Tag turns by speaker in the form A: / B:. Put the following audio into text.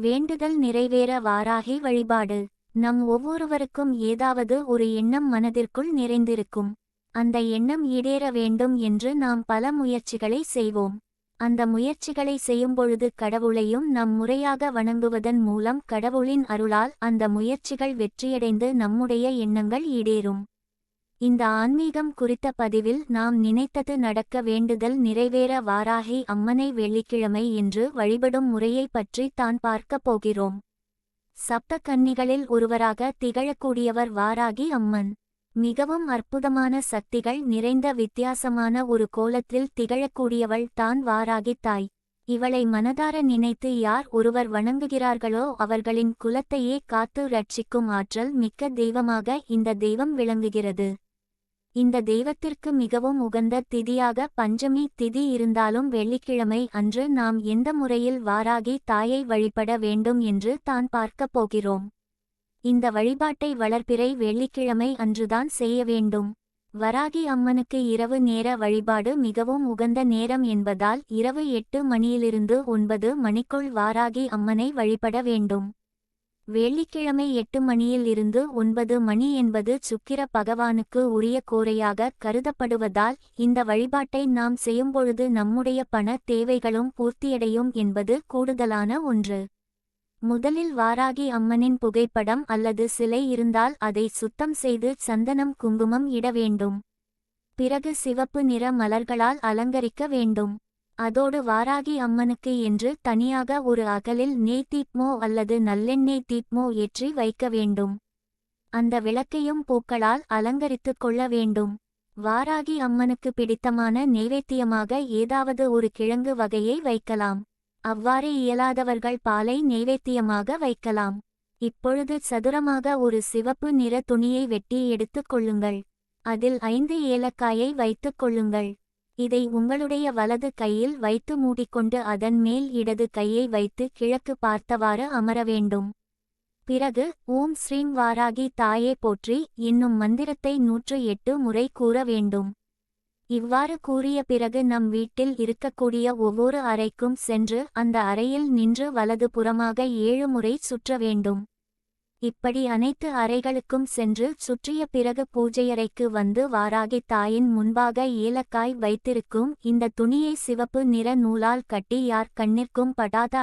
A: வேண்டுதல் நிறைவேற வாராகி வழிபாடு. நம் ஒவ்வொருவருக்கும் ஏதாவது ஒரு எண்ணம் மனதிற்குள் நிறைந்திருக்கும். அந்த எண்ணம் ஈடேற வேண்டும் என்று நாம் பல முயற்சிகளை செய்வோம். அந்த முயற்சிகளை செய்யும்பொழுது கடவுளையும் நம் முறையாக வணங்குவதன் மூலம் கடவுளின் அருளால் அந்த முயற்சிகள் வெற்றியடைந்து நம்முடைய எண்ணங்கள் ஈடேறும். இந்த ஆன்மீகம் குறித்த பதிவில் நாம் நினைத்தது நடக்க வேண்டுதல் நிறைவேற வாராகி அம்மனை வெள்ளிக்கிழமை என்று வழிபடும் முறையை பற்றி தான் பார்க்க போகிறோம். சப்த கன்னிகளில் ஒருவராக திகழக்கூடியவர் வாராகி அம்மன். மிகவும் அற்புதமான சக்திகள் நிறைந்த வித்தியாசமான ஒரு கோலத்தில் திகழக்கூடியவள் தான் வாராகி தாய். இவளை மனதார நினைத்து யார் ஒருவர் வணங்குகிறார்களோ அவர்களின் குலத்தையே காத்து ரட்சிக்கும் ஆற்றல் மிக்க தெய்வமாக இந்த தெய்வம் விளங்குகிறது. இந்த தெய்வத்திற்கு மிகவும் உகந்த திதியாக பஞ்சமி திதி இருந்தாலும் வெள்ளிக்கிழமை அன்று நாம் எந்த முறையில் வாராகி தாயை வழிபட வேண்டும் என்று தான் பார்க்க போகிறோம். இந்த வழிபாட்டை வளர்பிறை வெள்ளிக்கிழமை அன்றுதான் செய்ய வேண்டும். வராகி அம்மனுக்கு இரவு நேர வழிபாடு மிகவும் உகந்த நேரம் என்பதால் இரவு 8 மணியிலிருந்து 9 மணிக்குள் வாராகி அம்மனை வழிபட வேண்டும். வெள்ளிக்கிழமை 8 மணியில் இருந்து 9 மணி என்பது சுக்கிர பகவானுக்கு உரிய கோரையாக கருதப்படுவதால் இந்த வழிபாட்டை நாம் செய்யும்பொழுது நம்முடைய பண தேவைகளும் பூர்த்தியடையும் என்பது கூடுதலான ஒன்று. முதலில் வாராகி அம்மனின் புகைப்படம் அல்லது சிலை இருந்தால் அதை சுத்தம் செய்து சந்தனம் குங்குமம் இட வேண்டும். பிறகு சிவப்பு நிற மலர்களால் அலங்கரிக்க வேண்டும். அதோடு வாராகி அம்மனுக்கு என்று தனியாக ஒரு அகலில் நெய் தீப்மோ அல்லது நல்லெண்ணெய் தீப்மோ ஏற்றி வைக்க வேண்டும். அந்த விளக்கையும் பூக்களால் அலங்கரித்துக் கொள்ள வேண்டும். வாராகி அம்மனுக்கு பிடித்தமான நெய்வேத்தியமாக ஏதாவது ஒரு கிழங்கு வகையை வைக்கலாம். அவ்வாறு இயலாதவர்கள் பாலை நெய்வேத்தியமாக வைக்கலாம். இப்பொழுது சதுரமாக ஒரு சிவப்பு நிற துணியை வெட்டி எடுத்துக் கொள்ளுங்கள். அதில் 5 ஏலக்காயை வைத்துக் கொள்ளுங்கள். இதை உங்களுடைய வலது கையில் வைத்து மூடிக்கொண்டு அதன் மேல் இடது கையை வைத்து கிழக்கு பார்த்தவாறு அமர வேண்டும். பிறகு ஓம் ஸ்ரீம் வாராகி தாயே போற்றி என்னும் மந்திரத்தை 108 முறை கூற வேண்டும். இவ்வாறு கூறிய பிறகு நம் வீட்டில் இருக்கக்கூடிய ஒவ்வொரு அறைக்கும் சென்று அந்த அறையில் நின்று வலது புறமாக 7 முறை சுற்ற வேண்டும். இப்படி அனைத்து அறைகளுக்கும் சென்று சுற்றிய பிறகு பூஜையறைக்கு வந்து வாராகி தாயின் முன்பாக ஏலக்காய் வைத்திருக்கும் இந்த துணியை சிவப்பு நிற நூலால் கட்டி யார் கண்ணிற்கும் படாத